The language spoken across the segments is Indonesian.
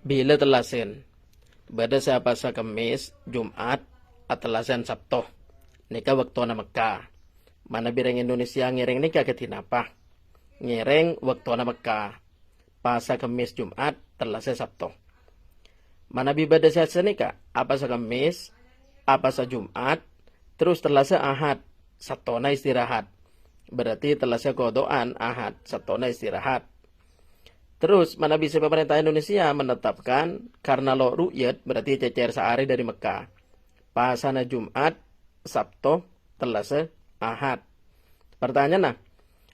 Bila telasen. Bada siapa sa Kamis, Jumat, at telasen Sabto. Nika waktu na Mekah. Mana bireng Indonesia ngiring nika ketinapa. Ngiring waktu na Mekah. Pasa Kamis, Jumat, telasen Sabto. Mana bibada siya sa nika. Apa sa Kamis, apa sa Jumat, terus telasa Ahad. Sabto na istirahat. Berarti telasa kodoan Ahad. Sabto na istirahat. Terus mana bisa pemerintah Indonesia menetapkan karena lo ru'yat berarti cecer sehari dari Mekah. Pasana Jumat, Sabtu, Selasa, Ahad. Pertanyaan nah,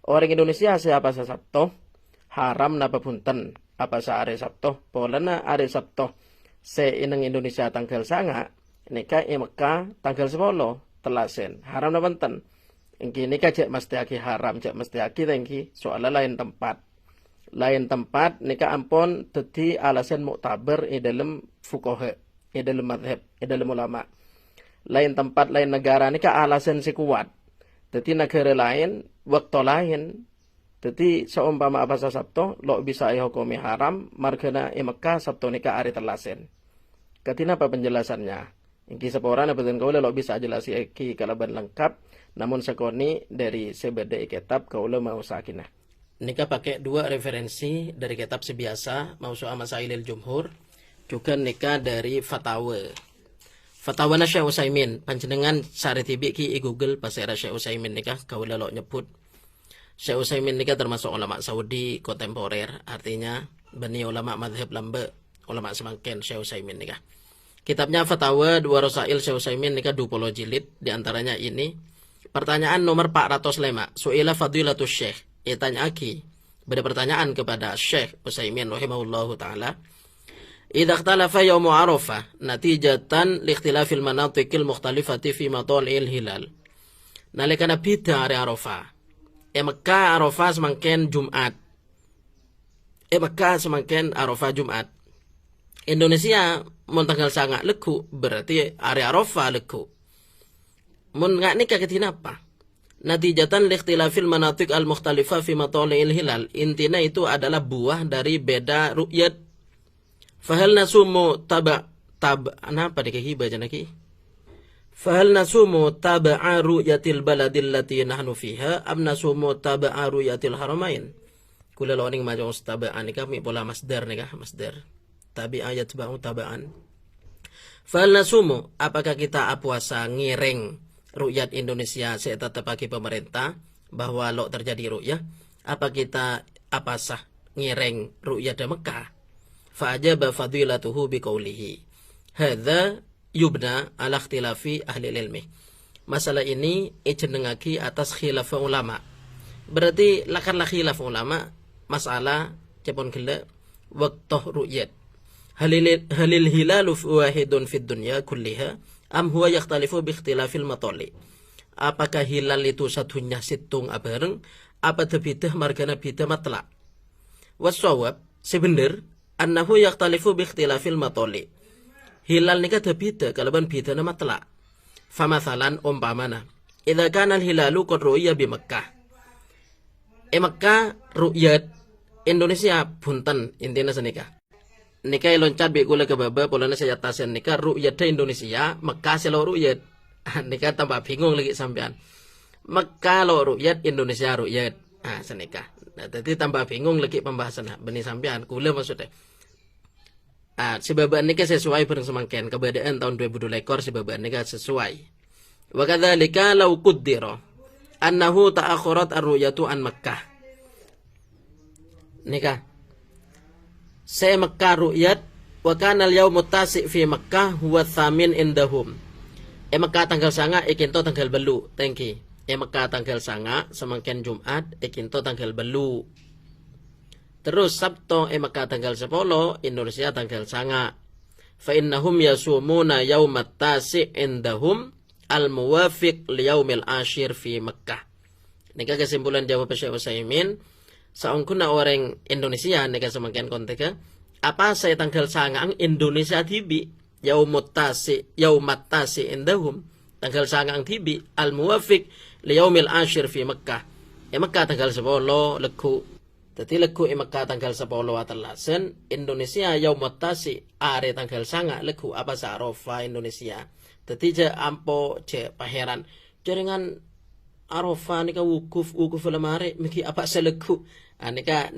orang Indonesia siapa sa Sabtu? Haram napa punten? Apa sa hari Sabtu? Polana hari Sabtu. Se inang Indonesia tanggal sanga, nika Mekah tanggal 10, telasen. Haram napa punten? Engki nika cek mesti aki haram, cek mesti aki tengki soalnya lain tempat. Lain tempat nika ampun teti alasan muktabar dalam fuqaha, dalam madhab, dalam ulama. Lain tempat, lain negara nika alasan si kuat. Teti negara lain, waktu lain. Teti seumpama apa sa Sabtu, lo bisa hukumi haram, margana Mekah Sabtu nika ari telasen. Katina apa penjelasannya? Ingki seporana betul kaula lo bisa jelasi ki kalaban lengkap, namun sekoni dari sebeda kitab kaula mau sakinah. Nika pakai dua referensi dari kitab sebiasa Mausu'ah Masailil Jumhur, juga nika dari Fatawa. Fatawa na Syekh Utsaimin, panjenengan sare tibi ki Google pasera Syekh Utsaimin nika kaula lo nyebut. Syekh Utsaimin nika termasuk ulama Saudi kontemporer, artinya bani ulama madhab lambe, ulama semangken Syekh Utsaimin nika. Kitabnya Fatawa dua Rasail Syekh Utsaimin nika 20 jilid, diantaranya ini. Pertanyaan nomor 405, Su'ila Fadilatus Syekh. Tanya aki, beda pertanyaan kepada Syekh Utsaimin rahimahullahu taala. Idza ikhtalafa yaumu Arafah natijatan li ikhtilafil manatiqil mukhtalifati fi matali'il hilal. Nalikana bida hari Arafah. Mekah Arafah semangken Jumat. Mekah semangken Arafah Jumat. Indonesia mun tanggal sangat leku berarti hari Arafah leku. Mun ngak nikah ketinapa? Natijatan likhtilafil manatik al-mukhtalifah fi matali'il hilal. Intinya itu adalah buah dari beda ru'yat. Fahal nasumu apa dikaki baca naki? Fahal nasumu taba'a ru'yatil baladil lati nahnu fiha am nasumu taba'a ru'yatil haramain. Kula lawaning majong taba'an nikah mi pola masdar nikah masdar. Tabi'a yatba'u taba'an. Fahal nasumu, apakah kita puasa ngiring ru'yat Indonesia saya tetap bagi pemerintah bahwa lo terjadi ru'yah, apa kita apa sah ngireng ru'yat di Mekah? Fa'ajaba fadilatuhu biqaulihi hadza yubna ala ikhtilafi ahli ilmi. Masalah ini ijenengaki atas khilaf ulama. Berarti lakanlah khilaf ulama masalah cepon gele waktu ru'yat. Halil hilalu wahidun fid dunya kulliha am huwa yakhtalifu bi ikhtilafil matali. Apakah hilal itu satunya situng abareng apa tebidah margana bida matla? Wasawab sebenar annahu yakhtalifu bi ikhtilafil matali. Hilal nika tebida kalaban bidana matla. Famathalan umpamana idza kana al-hilalu qad ru'ya bi Makkah. Makkah ru'yat Indonesia punten intina senika. Nika loncat bi kula ke baba polana saya tasen nika ru'yat Indonesia Mekah selo ru'yat. Nika tambah bingung lagi sampean. Mekah lo ru'yat Indonesia ru'yat. Senika. Nah, tadi tambah bingung lagi pembahasan benih sampean kula maksudnya. Sebaban nika sesuai bareng semangken keberadaan tahun 2002 sebaban nika sesuai. Wa kadzalika law quddira annahu ta'akhurat ar-ru'yatu an Makkah. Nika saya Mekah ru'yat wa kana al-yaumut tasi' fi Makkah huwa tsamin indahum. Mekah tanggal sanga ikinto tanggal belu. Thank you. Mekah tanggal sanga semangken Jumat ikinto tanggal belu. Terus Sabtu Mekah tanggal 10 Indonesia tanggal sanga. Fa innahum yasumuna yaumat tasi' indahum al-muwafiq liyaumil ashir fi Makkah. Nika kesimpulan jawab Syekh Utsaimin. Saungkuna orang Indonesia nika semangken konteka apa saya tanggal sangang Indonesia tibi yaumat tasi indahum tanggal sangang tibi al muwafiq li yaumil ashir fi Makkah. Makkah tanggal 10 leku Dadi legu Mekah tanggal 10 atelasen, Indonesia yaumut tasi are tanggal sanga legu apa sa Arafah Indonesia. Dadi je ampo je paheran jaringan Arafah nika wukuf lemare miki apa sa legu. Nika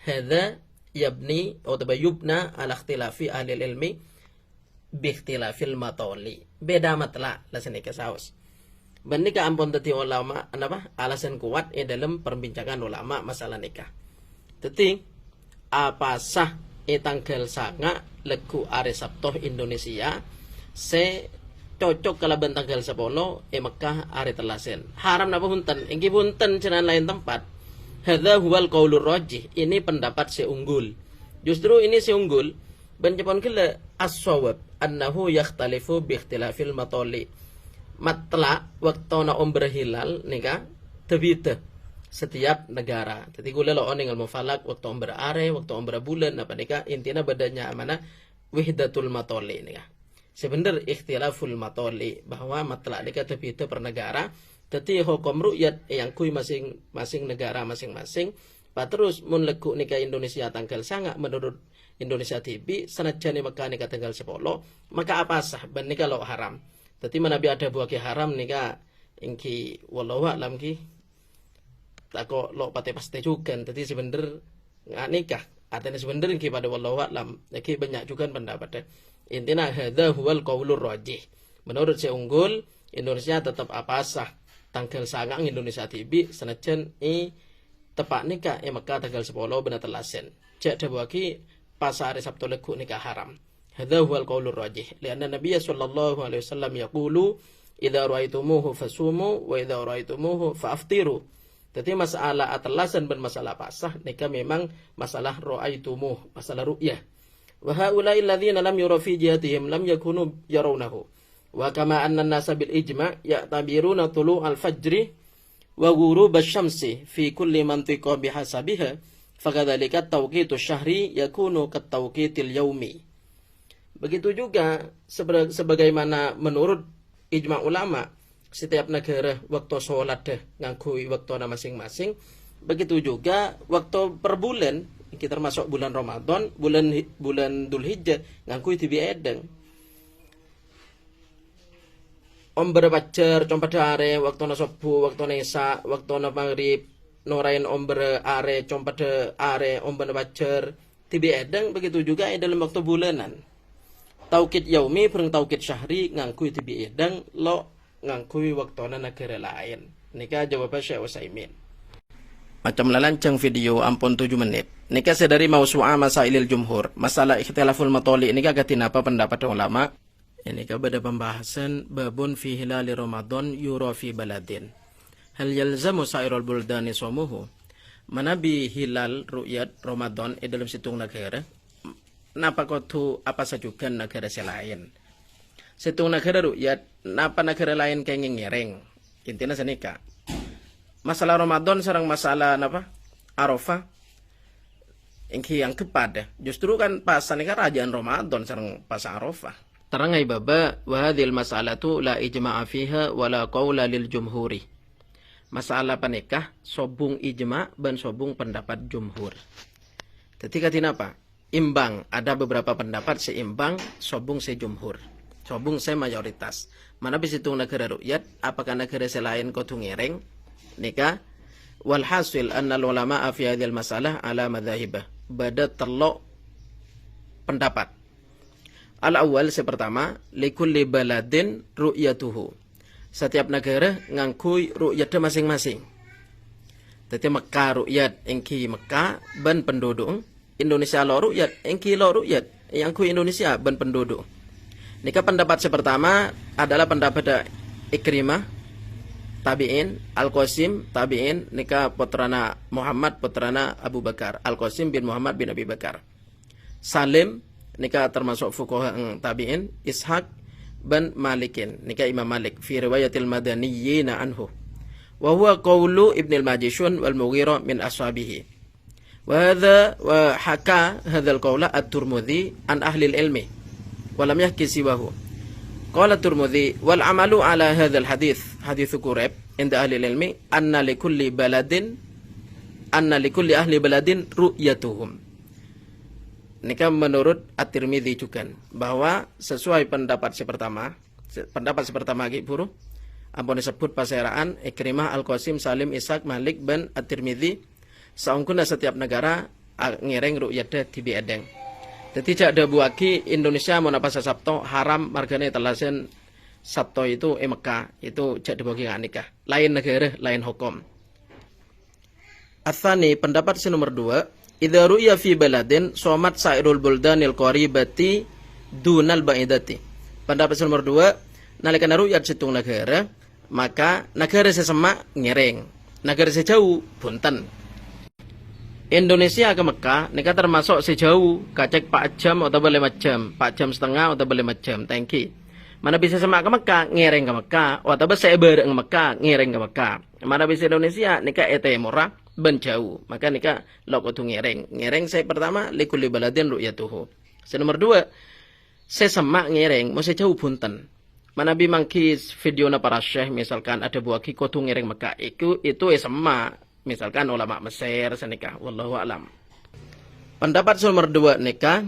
hadza yabni atau yubna ala ikhtilafi ahli ilmi bi ikhtilafil matoli. Beda matla lasan ika saus. Benika ampun tadi ulama alasan kuat dalam perbincangan ulama masalah nikah. Teti apa sah tanggal sanga legu are Sabtoh Indonesia se cocok kalaban tanggal 10 Mekah are telasen. Haram napa punten? Inggih punten cenah lain tempat. Hadza huwal qaulur rajih. Ini pendapat si unggul. Justru ini si unggul ben cepon kele as-shawab annahu yakhtalifu bi ikhtilafil matali. Matla waktona berhilal nika tebita setiap negara. Jadi gula lo oning ilmu falak waktu berare, waktu bulan apa nika intinya bedanya mana wahdatul matoli nika. Sebenarnya ikhtilaful matoli bahwa matla nika tebita per negara. Jadi hukum ru'yat yang kui masing-masing negara masing-masing. Terus mun legu nika Indonesia tanggal sanga menurut Indonesia TV sanajan Mekah nika tanggal 10 maka apa sah ben nika lo haram. Jadi mana bi ada buah haram nika ingki wallahu a'lam ki tako lo pate paste juga. Jadi sebener nggak nikah artinya sebener ingki pada wallahu a'lam iki banyak juga pendapat. Intinya hadza huwal qaulur rajih. Menurut si unggul Indonesia tetap apa sah tanggal sangang Indonesia TV sanajan tepak nikah Mekah tanggal 10 benar telasen. Cek dawaki pas hari Sabtu legu nikah haram. Hadza huwal qaulur rajih. Lianna Nabiy sallallahu alaihi wasallam yaqulu idza ra'aitumuhu fasumu wa idza ra'aitumuhu fa'aftiru. Jadi masalah atelasan dan masalah pasah nikah memang masalah ra'aitumuh, masalah ru'yah. Wa haula'i alladziina lam yura fi jihatihim lam yakunu yarawnahu. Wa kama anna an-nasa bil ijma' ya'tabiruna tulu'al fajri wa ghurub asy-syamsi fi kulli mantiqah bihasabiha fakadzalika at-tawqitu syahri yakunu kat-tawqitil yaumi. Begitu juga sebagaimana menurut ijma ulama setiap negara waktu sholat deh ngakui waktu masing-masing. Begitu juga waktu per bulan kita termasuk bulan Ramadan, bulan Dzulhijjah ngakui tibi edeng. Omber pacar compat are waktu na subuh, waktu na isya, waktu na maghrib, norain omber are compat are omber pacar tibi edeng. Begitu juga dalam waktu bulanan. Taukid yaumi perang taukid syahri ngangkui tibi edeng lo ngangkui waktu na negara lain. Nika jawaban Syekh Utsaimin. Macam lalancang video ampun 7 menit. Nika sedari mausu'a masailil jumhur. Masalah ikhtilaful matoli ini kagak apa pendapat ulama. Ini pada pembahasan babun fi hilali Ramadan yura fi baladin. Hal yalzamu sairul buldani somuhu. Manabi hilal ru'yat Ramadan dalam situng negara. Napa kotu apa sajukan negara selain. Situng negara ru'yat napa negara lain kayak ngereng. Intinya senika. Masalah Ramadan sarang masalah napa? Arafah. Yang kepada. Justru kan pas nika rajaan Ramadan sarang pas Arafah. Terangai baba wa hadhil mas'alatu la ijma'a fiha wala qaula lil jumhuri. Masalah panikah sobung ijma' dan sobung pendapat jumhur. Ketika tinapa? Imbang, ada beberapa pendapat seimbang sobung se jumhur. Sobung se mayoritas. Mana bisitung negara ru'yat apakah negara selain kau ngereng? Nika walhasil anna ulama fi hadhil masalah ala madzahibah. Bada telok pendapat. Al-awwal pertama, likulli baladin ru'yatuhu. Setiap negara ngangkui ru'yatnya masing-masing. Jadi Mekah ru'yat engki Mekah ban penduduk, Indonesia lo ru'yat engki lo ru'yat ngangkui Indonesia ban penduduk. Nika pendapat pertama adalah pendapat Ikrimah tabi'in, Al-Qasim tabi'in, nika putrana Muhammad putrana Abu Bakar, Al-Qasim bin Muhammad bin Abi Bakar. Salim nika termasuk fuqaha tabi'in, Ishaq bin Malikin, nika Imam Malik fi riwayatil madaniyyin anhu. Wa huwa qawlu Ibn al-Majishun wal Mughirah min ashabihi. Wa haka hadha al-qawla at-Tirmidzi an ahli al-ilmi wa lam yahki siwahu. Qala at-Tirmidzi wal amalu ala hadha al-hadits, hadits Quraib inda ahli al-ilmi anna li kulli baladin anna likulli ahli baladin ru'yatuhum. Nika menurut At-Tirmidzi juga bahwa sesuai pendapat sepertama Ki Buru ampun disebut pasiraan Ikrimah, Al-Qasim, Salim, Ishaq, Malik ben At-Tirmidzi saungkuna setiap negara ngereng ru'yat di biadeng. Jadi tidak ada buaki Indonesia mau napa Sabto haram margane telasen Sabto itu Mekah itu jadi bagi nikah. Lain negara, lain hukum. Atsani pendapat nomor 2, idza ru'ya fi baladin somat sairul buldanil qaribati dunal ba'idati. Pendapat nomor 2, nalika ru'yat situng negara, maka negara sesemak ngereng, negara sejauh punten. Indonesia ke Mekah nika termasuk sejauh kacek 4 jam atau 5 jam, 4 jam setengah atau 5 jam tangki. Mana bisa semak ke Mekah ngereng ke Mekah atau seber ke Mekah ngereng ke Mekah. Mana bisa Indonesia nika ete murah ben jauh. Maka nika lok kudu ngereng. Ngereng saya pertama likulli baladin ru'yatuhu. Nomor 2, saya semak ngereng mau jauh punten. Mana bimangki video na para syekh misalkan ada buaki kudu ngereng Mekah itu semak. Misalkan ulama Mesir senikah wallahu alam. Pendapat nomor 2 nikah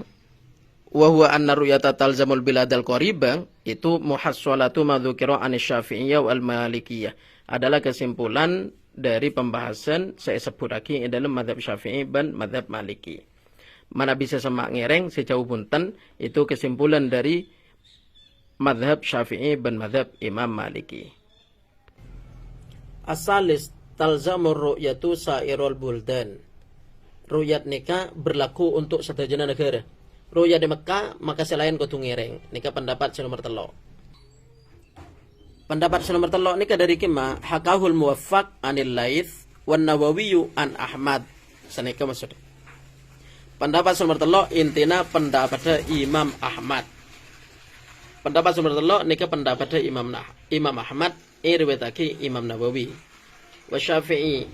wa huwa anna ru'yata talzamul biladal qaribah itu muhassalatu ma dzukira an Syafi'iyyah wal Malikiyah adalah kesimpulan dari pembahasan saya sebut lagi dalam mazhab Syafi'i dan mazhab Maliki. Mana bisa semak ngereng sejauh punten itu kesimpulan dari mazhab Syafi'i dan mazhab Imam Maliki. Asalis talzamur ru'yatu sairul buldan. Ru'yat nikah berlaku untuk sedajana negara. Ru'yat di Mekah maka selain kudu ngereng. Nikah pendapat nomor 3. Pendapat nomor 3 nikah dari kima hakahul muwaffaq anil Laits wan Nawawi an Ahmad. Sanika maksud. Pendapat nomor 3 intina pendapat Imam Ahmad. Pendapat nomor 3 nikah pendapat Imam Ahmad riwayatake Imam Nawawi. Wa Syafi'i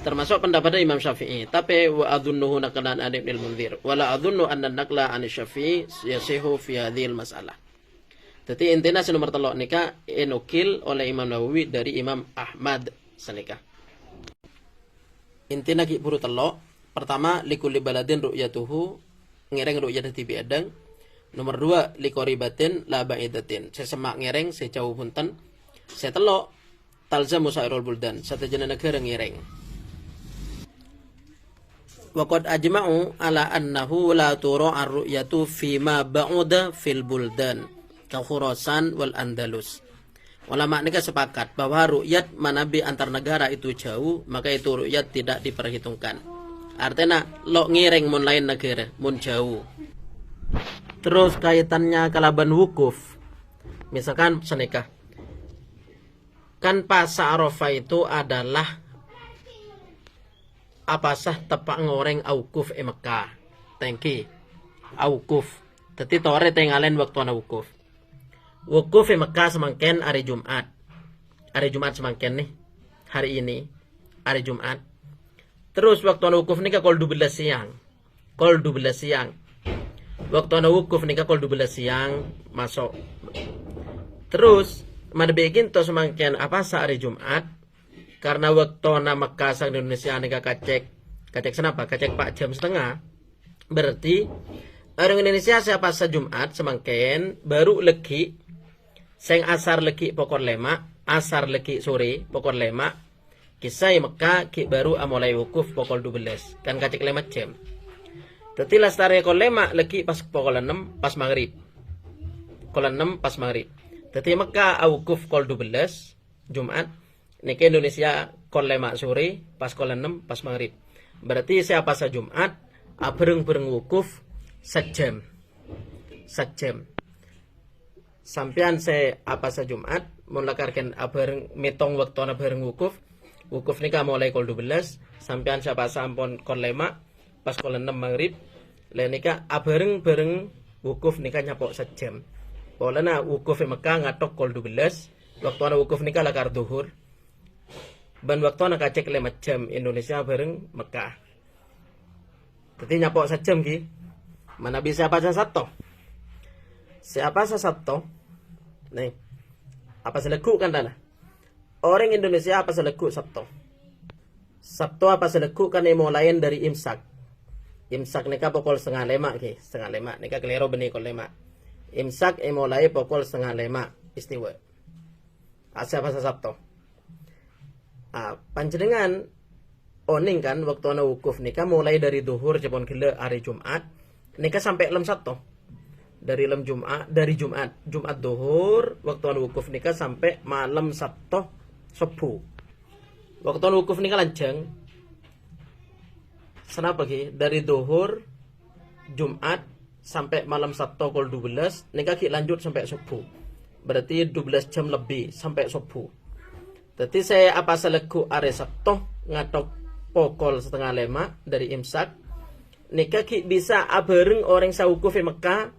termasuk pendapat Imam Syafi'i tapi wa adhunnuhu naqlan an Ibnu Munzir wala adhunnu anna naqla an Syafi'i yasihu fi hadhil masalah. Jadi intinya nomor 3 nikah enukil oleh Imam Nawawi dari Imam Ahmad sanika. Intinya ki buru telok pertama likulli baladin ru'yatuhu ngereng ru'yat di biadang. Nomor 2 liqoribatin la ba'idatin sesemak ngereng sejauh punten. Setelok talzamu sairul buldan satajana negara ngereng. Wa qad ajma'u ala annahu la turu ar-ru'yatu fi ma ba'uda fil buldan ka Khurasan wal Andalus. Ulama nikah sepakat bahwa ru'yat manabi antar negara itu jauh, maka itu ru'yat tidak diperhitungkan. Artinya lo ngereng mun lain negara, mun jauh. Terus kaitannya kalaban wukuf. Misalkan senikah kan pas Arafah itu adalah apa sah tepak ngoreng aukuf Mekah. Tengki aukuf. Dadi tore tengalen waktu ana wukuf. Wukuf Mekah semangken hari Jumat. Hari Jumat semangken nih. Hari ini hari Jumat. Terus waktu ana wukuf nika kol 12 siang. Kol 12 siang. Waktu ana wukuf nika kol 12 siang masuk. Terus mana bikin to semangkian apa hari Jumat karena waktu na Mekah sang Indonesia nika kacek senapa kacek 4 jam setengah berarti orang Indonesia siapa sa Jumat semangkian baru legi seng asar legi pokor lema asar legi sore pokor lema kisah Mekah ki baru amulai wukuf pokol 12 kan kacek 5 jam tetapi lastare kol lema legi pas pokol 6 pas maghrib kol 6 pas maghrib. Jadi Mekah wukuf kol 12 Jumat, niki Indonesia kol 5 sore, pas kol 6 pas maghrib. Berarti siapa sa Jumat, bereng wukuf sejam. Sampean saya apa sa Jumat, mulakarkan bereng metong waktu na bereng wukuf. Wukuf nika mulai kol 12, sampean siapa sampun kol 5, pas kol 6 maghrib. Lain nika bereng wukuf nika nyapok sejam. Polana wukuf Mekah ngatok kol 12, waktu ana wukuf nikah lakar duhur. Ban waktu ana kacek 5 jam Indonesia bareng Mekah. Dadi nyapok sejam ki. Mana bisa apa Sabto? Siapa Sabto? Nih. Apa selegu kan tanah? Orang Indonesia apa selegu Sabto? Sabtu apa seleku kan mulai dari imsak. Imsak nika pukul 4:30 ki, 4:30 nika keliru benih kol 5. Imsak mulai pukul 4:30 istiwa. Asa pas Sabtu. Panjenengan oning kan waktu ana wukuf nika mulai dari duhur jepon gele hari Jumat nika sampai lem Sabtu. Dari Jumat duhur waktu ana wukuf nika sampai malam Sabtu subuh. Waktu ana wukuf nika lanjeng. Senapa ki dari duhur Jumat sampai malam Sabtu pukul 12 nika ki lanjut sampai subuh. Berarti 12 jam lebih sampai subuh. Jadi saya apa seleku are Sabtu ngatok pukul 4:30 dari imsak. Nika ki bisa abareng orang sawukuf Mekah.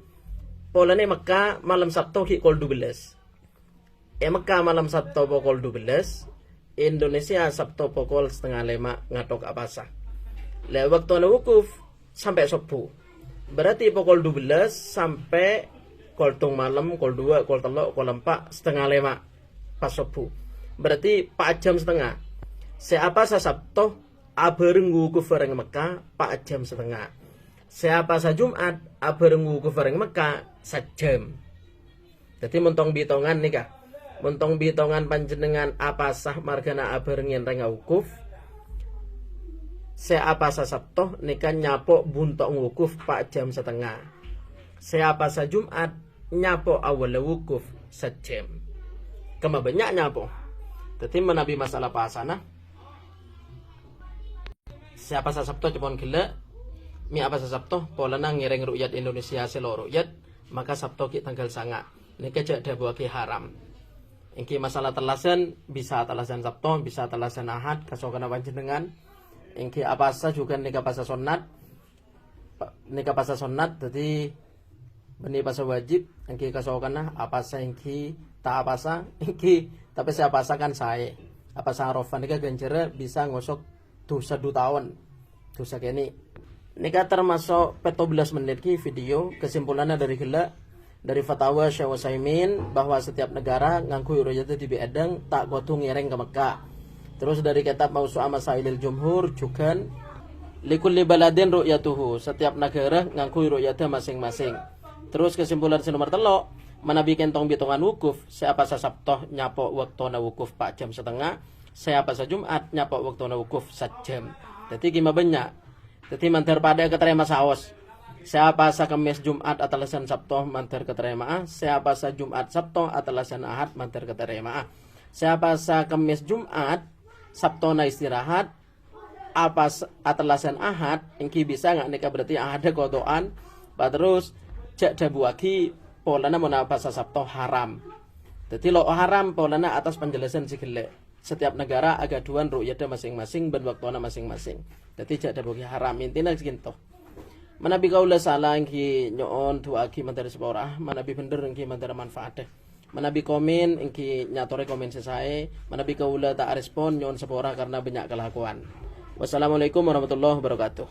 Polane Mekah malam Sabtu ki pukul 12. Mekah malam Sabtu pukul 12. Indonesia Sabtu pukul 4:30 ngatok apasa. Lah waktu ana wukuf sampai subuh. Berarti pukul 12 sampai koltung malam, kol 2, kol 3, kol 4, 4:30 pas subuh. Berarti 4 jam setengah. Siapa sa Sabtu abareng wukuf bareng Mekah 4 jam setengah. Siapa sa Jumat abareng wukuf bareng Mekah 1 jam. Jadi mentong bitongan nika. Mentong bitongan panjenengan apa sah margana abareng yen reng wukuf. Siapa sa Sabtu nika nyapok buntok wukuf 4 jam setengah. Siapa sa Jumat nyapok awal wukuf 1 jam. Kema banyak nyapok. Jadi menabi masalah pasana. Siapa sa Sabtu cepon gele mi apa sa Sabtu polana ngiring rukyat Indonesia selo rukyat maka Sabtu ki tanggal 9 niki jak dabuake haram. Engki masalah telasan bisa telasan Sabtu bisa telasan Ahad kasokana panjenengan. Engki apa sa juga nika pas sunat. Nika pas sunat jadi benih pas wajib engki kasokana apa sa engki tak apa sa engki tapi saya pasakan saya apa sa Arafah nika ganjere bisa ngosok dosa 2 tahun dosa kene nika termasuk 14 menit ki video kesimpulannya dari gila dari fatwa Syekh Utsaimin bahwa setiap negara nganggo ru'yat di beedeng tak kudu ngiring ke Mekah. Terus dari kitab Mausu'ah Masailil Jumhur juga likulli baladin ru'yatuhu setiap negara nganggo ru'yatnya masing-masing. Terus kesimpulan nomor 3 manabi kentong bitongan wukuf siapa sa Sabtu nyapok waktuna wukuf 4 jam setengah siapa sa Jumat nyapok waktuna wukuf 1 jam. Jadi gimana banyak. Jadi mantar pada keterima saos. Siapa sa Kamis Jumat atalasan Sabtu mantar keterima. Siapa sa Jumat Sabtu atalasan Ahad mantar keterima. Siapa sa Kamis Jumat Sabtu na istirahat apa atalasan Ahad engki bisa nggak nika berarti ada kotoan. Terus jak dabuaki polana menapa sa Sabtu haram. Jadi lo haram polana atas penjelasan sigele. Setiap negara agak duan ru'yatnya masing-masing dan waktunya masing-masing. Jadi jak dabuaki haram intinya seginto. Manabi kaula salah engki nyoon tuaki menteri sepora, manabi bener engki menteri manfaatnya. Manabi komen engki nyatore komen sesae, manabi kaula tak respon nyoon sepora karena banyak kelakuan. Wassalamualaikum warahmatullahi wabarakatuh.